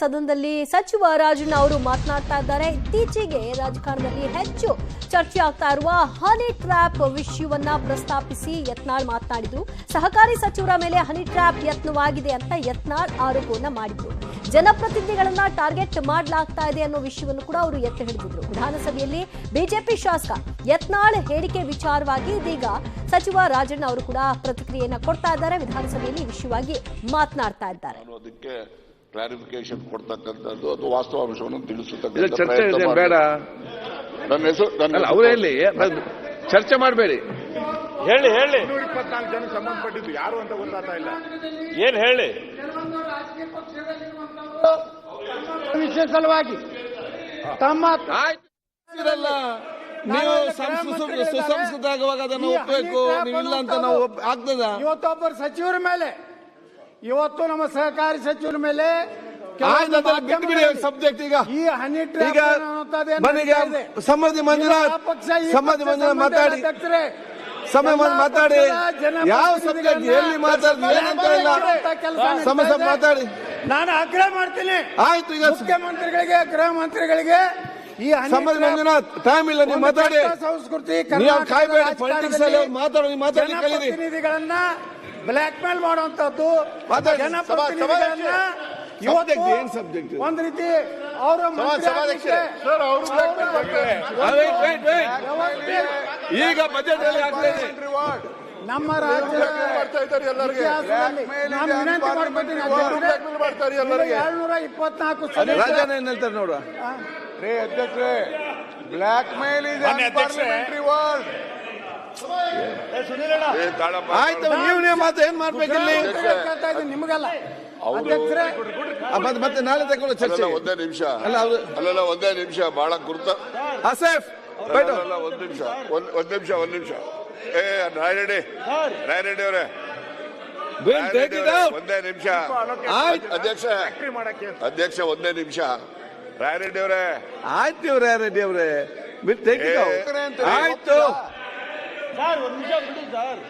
ಸದನದಲ್ಲಿ ಸಚಿವ ರಾಜಣ್ಣ ಅವರು ಮಾತನಾಡ್ತಾ ಇದ್ದಾರೆ. ಇತ್ತೀಚೆಗೆ ರಾಜಕಾರಣದಲ್ಲಿ ಹೆಚ್ಚು ಚರ್ಚೆ ಆಗ್ತಾ ಇರುವ ಹನಿ ಟ್ರ್ಯಾಪ್ ವಿಷಯವನ್ನ ಪ್ರಸ್ತಾಪಿಸಿ ಯತ್ನಾಳ್ ಮಾತನಾಡಿದ್ರು. ಸಹಕಾರಿ ಸಚಿವರ ಮೇಲೆ ಹನಿ ಟ್ರ್ಯಾಪ್ ಯತ್ನವಾಗಿದೆ ಅಂತ ಯತ್ನಾಳ್ ಆರೋಪವನ್ನ ಮಾಡಿದ್ರು. ಜನಪ್ರತಿನಿಧಿಗಳನ್ನ ಟಾರ್ಗೆಟ್ ಮಾಡಲಾಗ್ತಾ ಇದೆ ಅನ್ನೋ ವಿಷಯವನ್ನು ಕೂಡ ಅವರು ಎತ್ತಿ ಹಿಡಿದಿದ್ರು. ವಿಧಾನಸಭೆಯಲ್ಲಿ ಬಿಜೆಪಿ ಶಾಸಕ ಯತ್ನಾಳ್ ಹೇಳಿಕೆ ವಿಚಾರವಾಗಿ ಇದೀಗ ಸಚಿವ ರಾಜಣ್ಣ ಅವರು ಕೂಡ ಪ್ರತಿಕ್ರಿಯೆಯನ್ನ ಕೊಡ್ತಾ ಇದ್ದಾರೆ. ವಿಧಾನಸಭೆಯಲ್ಲಿ ಈ ವಿಷಯವಾಗಿ ಮಾತನಾಡ್ತಾ ಇದ್ದಾರೆ. ಕ್ಲಾರಿಫಿಕೇಶನ್ ಕೊಡ್ತಕ್ಕಂಥದ್ದು ಅದು ವಾಸ್ತವಾಂಶವನ್ನು ತಿಳಿಸುತ್ತೆ. ಚರ್ಚೆ ಬೇಡ, ನನ್ನ ಹೆಸರು ಅವರಲ್ಲಿ ಚರ್ಚೆ ಮಾಡಬೇಡಿ. ಹೇಳಿ 24 ಜನ ಸಂಬಂಧಪಟ್ಟಿದ್ದು ಯಾರು ಅಂತ ಗೊತ್ತಾಗ್ತಾ ಇಲ್ಲ. ಏನ್ ಹೇಳಿ ವಿಷಯ ಸಲುವಾಗಿ ತಮ್ಮ ನೀವು ಸುಸಂಸ್ಕೃತ ಆಗುವಾಗ ಅದನ್ನು ಒಪ್ಪಬೇಕು. ನೀವಿಲ್ಲ ಅಂತ ನಾವು ಆಗ್ತದ. ಇವತ್ತೊಬ್ಬರು ಸಚಿವರ ಮೇಲೆ, ಇವತ್ತು ನಮ್ಮ ಸಹಕಾರಿ ಸಚಿವರ ಮೇಲೆ ಸಬ್ಜೆಕ್ಟ್ ಈಗ ಈ ಹನಿ ಟ್ರ್ಯಾಪ್ ಮನೆಗೆ ಸಮೃದ್ಧಿ ಮಂಜುನಾಥ್ ಮಾತಾಡಿ ಮಾತಾಡಿ ಯಾವ ಸಬ್ಜೆಕ್ಟ್ ಎಲ್ಲಿ ಮಾತಾಡಿ ಏನಂತ ಇಲ್ಲ ಸಮಸ್ಯೆ ಮಾತಾಡಿ. ನಾನು ಆಗ್ರಹ ಮಾಡ್ತೀನಿ. ಆಯ್ತು, ಈಗ ಮುಖ್ಯಮಂತ್ರಿಗಳಿಗೆ, ಗೃಹ ಮಂತ್ರಿಗಳಿಗೆ ಈ ಸಮೃದ್ಧಿ ಮಂಜುನಾಥ್ ಟೈಮ್ ಇಲ್ಲ, ನೀವು ಮಾತಾಡಿ. ಸಂಸ್ಕೃತಿ ನೀವು ಕಾಯ್ಬೇಡಿ, ಪೊಲಿಟಿಕ್ಸ್ ಅಲ್ಲಿ ಮಾತಾಡಿ ಕಲೀರಿ. ಜನಪ್ರತಿನಿಧಿಗಳನ್ನ ಬ್ಲಾಕ್ ಮೇಲ್ ಮಾಡುವಂತದ್ದು, ಮಾತಾಡಿ. ಜನಪ್ರತಿನಿಧಿಗಳನ್ನ ಏನ್ ಸಬ್ಜೆಕ್ಟ್ ಒಂದ್ ರೀತಿ ಅವರ ಈಗ ಬಜೆಟ್ ಅಲ್ಲಿ ಆಗ್ತದೆ. ನಮ್ಮ ರಾಜ್ಯ ನಾನು ವಿನಂತಿ ಮಾಡ್ಕೊತೀನಿ, 724 ರಾಜನ ಏನ್ ಹೇಳ್ತಾರೆ ನೋಡುವ. ಅಧ್ಯಕ್ಷರೇ, ಬ್ಲಾಕ್ ಮೇಲ್ ಇದೆ ಪಾರ್ಲಿಮೆಂಟರಿ ವರ್ಡ್. ಆಯ್ತು, ನೀವು ಮಾತು ಏನ್ ಮಾಡ್ಬೇಕಿಲ್ಲಿ ನಿಮಗಲ್ಲ ಅವರು ಮತ್ತೆ ನಾಳೆ ತಗೊಳ್ಳೋ ಚರ್ಚೆ. ಒಂದೇ ನಿಮಿಷ ಅಲ್ಲ, ಒಂದೇ ನಿಮಿಷ ಬಹಳ ಗುರುತ. ಆಸೇಫ್ ಒಂದ್ ನಿಮಿಷ ರಾಯರೆಡ್ಡಿ ಅವರೇ, ಒಂದೇ ನಿಮಿಷ ಅಧ್ಯಕ್ಷ ಒಂದೇ ನಿಮಿಷ. ರಾಯರೆಡ್ಡಿ ಅವರೇ, ಆಯ್ತು. ರಾಯರೆಡ್ಡಿ ಅವರೇ ಬಿಟ್ಟು ಆಯ್ತು. ಸರ್, 1 ನಿಮಿಷ ಬಿಡಿ ಸರ್.